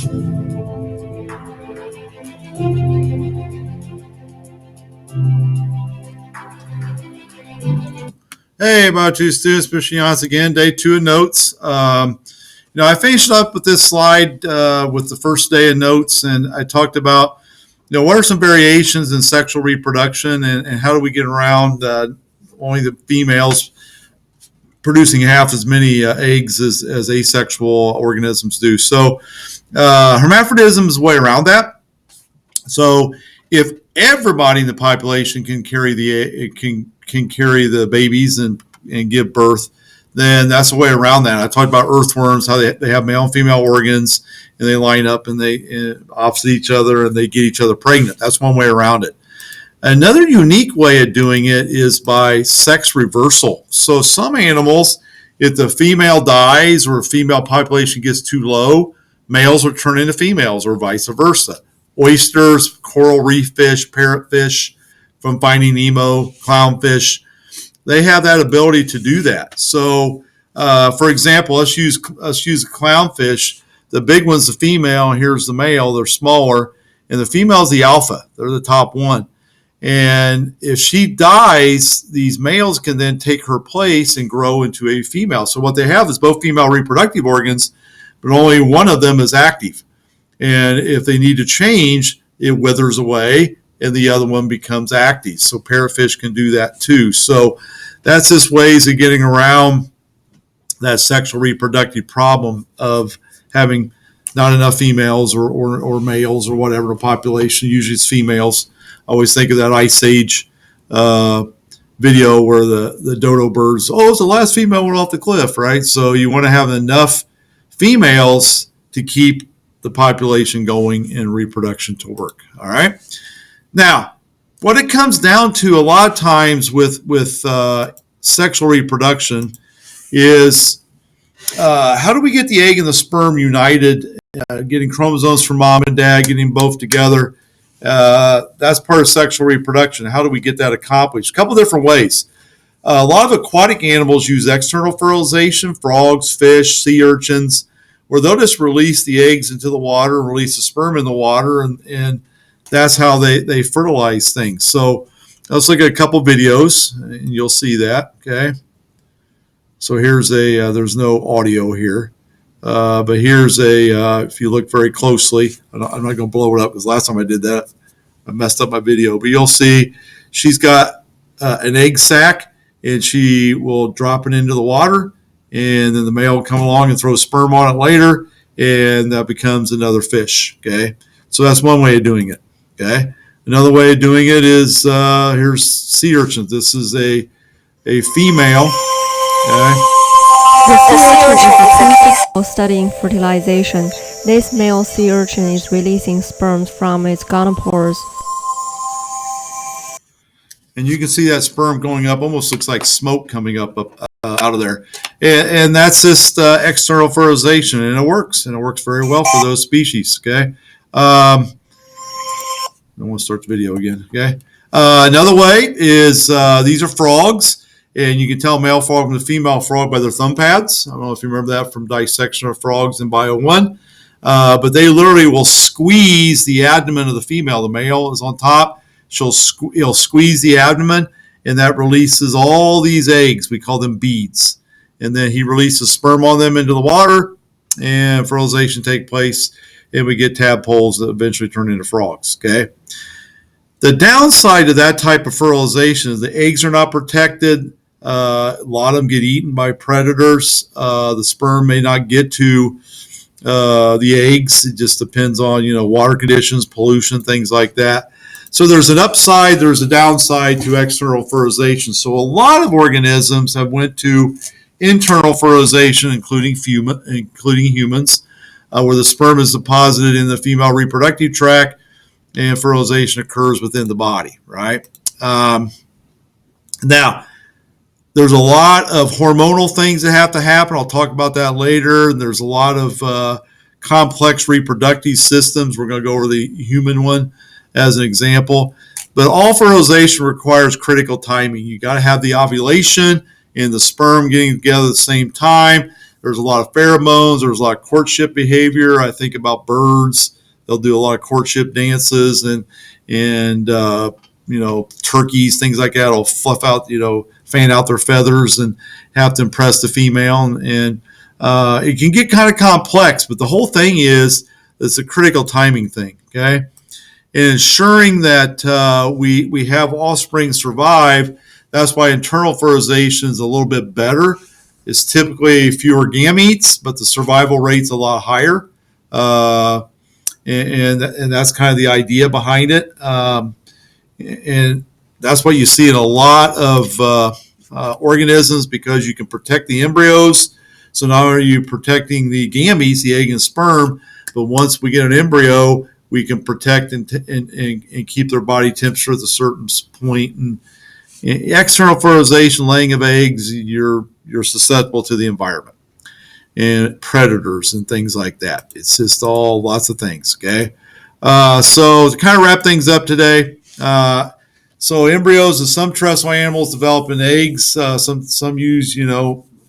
Hey, Biotu students, Mr. Jans again, day 2 of notes. I finished up with this slide with the first day of notes, and I talked about, what are some variations in sexual reproduction, and how do we get around only the females producing half as many eggs as asexual organisms do. So hermaphrodism is a way around that. So if everybody in the population can carry the babies and give birth, then that's a way around that. I talked about earthworms, how they have male and female organs, and they line up and they opposite each other and they get each other pregnant. That's one way around it. Another unique way of doing it is by sex reversal. So some animals, if the female dies or a female population gets too low, males will turn into females or vice versa. Oysters, coral reef fish, parrotfish from Finding Nemo, clownfish, they have that ability to do that. So, for example, let's use a clownfish. The big one's the female, and here's the male. They're smaller, and the female's the alpha. They're the top one. And if she dies, these males can then take her place and grow into a female. So what they have is both female reproductive organs, but only one of them is active. And if they need to change, it withers away and the other one becomes active. So parrotfish can do that too. So that's just ways of getting around that sexual reproductive problem of having not enough females or males or whatever the population. Usually it's females. I always think of that Ice Age video where the dodo birds, it's the last female went off the cliff, right? So you want to have enough females to keep the population going and reproduction to work, all right? Now, what it comes down to a lot of times with sexual reproduction is how do we get the egg and the sperm united, getting chromosomes from mom and dad, getting both together. That's part of sexual reproduction. How do we get that accomplished? A couple different ways. A lot of aquatic animals use external fertilization, frogs, fish, sea urchins, where they'll just release the eggs into the water, release the sperm in the water, and that's how they fertilize things. So let's look at a couple videos, and you'll see that, okay? So here's there's no audio here, but here's if you look very closely, I'm not going to blow it up because last time I did that, I messed up my video, but you'll see she's got an egg sac, and she will drop it into the water, and then the male will come along and throw sperm on it later, and that becomes another fish, okay? So that's one way of doing it, okay? Another way of doing it is, here's sea urchins. This is a female, okay? The sea urchin is a technique studying fertilization. This male sea urchin is releasing sperm from its gonopores. And you can see that sperm going up, almost looks like smoke coming up out of there. And that's just external fertilization, and it works very well for those species, okay? I want to start the video again, okay? Another way is these are frogs, and you can tell male frog from the female frog by their thumb pads. I don't know if you remember that from dissection of frogs in Bio 1. But they literally will squeeze the abdomen of the female. The male is on top. He'll squeeze the abdomen, and that releases all these eggs. We call them beads. And then he releases sperm on them into the water, and fertilization takes place, and we get tadpoles that eventually turn into frogs, okay? The downside of that type of fertilization is the eggs are not protected. A lot of them get eaten by predators. The sperm may not get to the eggs. It just depends on, water conditions, pollution, things like that. So there's an upside, there's a downside to external fertilization. So a lot of organisms have went to internal fertilization, including humans, where the sperm is deposited in the female reproductive tract and fertilization occurs within the body, right? Now, there's a lot of hormonal things that have to happen. I'll talk about that later. There's a lot of complex reproductive systems. We're going to go over the human one as an example. But all fertilization requires critical timing. You got to have the ovulation and the sperm getting together at the same time. There's a lot of pheromones. There's a lot of courtship behavior. I think about birds. They'll do a lot of courtship dances and turkeys, things like that will fluff out, fan out their feathers and have to impress the female. And it can get kind of complex, but the whole thing is it's a critical timing thing, okay? And ensuring that we have offspring survive. That's why internal fertilization is a little bit better. It's typically fewer gametes, but the survival rate's a lot higher. And that's kind of the idea behind it. And that's what you see in a lot of organisms, because you can protect the embryos. So not only are you protecting the gametes, the egg and sperm, but once we get an embryo, we can protect and keep their body temperature at a certain point. And external fertilization, laying of eggs, you're susceptible to the environment and predators and things like that. It's just all lots of things, okay? So to kind of wrap things up today, so embryos of some terrestrial animals develop in eggs. Some use,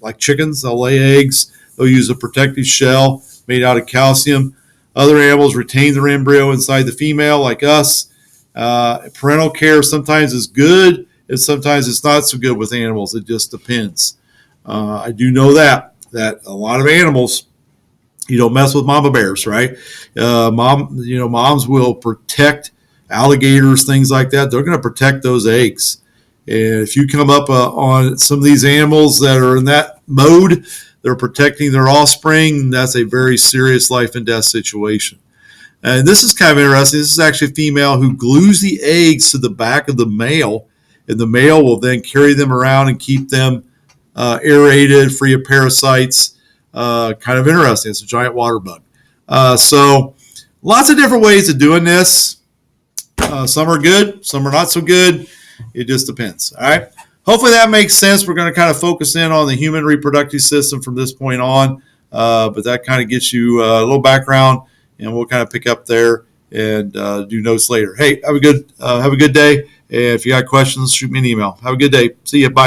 like chickens, they'll lay eggs. They'll use a protective shell made out of calcium. Other animals retain their embryo inside the female, like us. Parental care sometimes is good, and sometimes it's not so good with animals. It just depends. I do know that a lot of animals, you don't mess with mama bears, right? Moms will protect alligators, things like that. They're going to protect those eggs. And if you come up on some of these animals that are in that mode, they're protecting their offspring, that's a very serious life and death situation. And this is kind of interesting. This is actually a female who glues the eggs to the back of the male, and the male will then carry them around and keep them aerated, free of parasites. Kind of interesting. It's a giant water bug. So lots of different ways of doing this. Some are good, some are not so good. It just depends. All right. Hopefully that makes sense. We're going to kind of focus in on the human reproductive system from this point on, but that kind of gets you a little background, and we'll kind of pick up there and do notes later. Hey, have a good day. And if you got questions, shoot me an email. Have a good day. See you. Bye.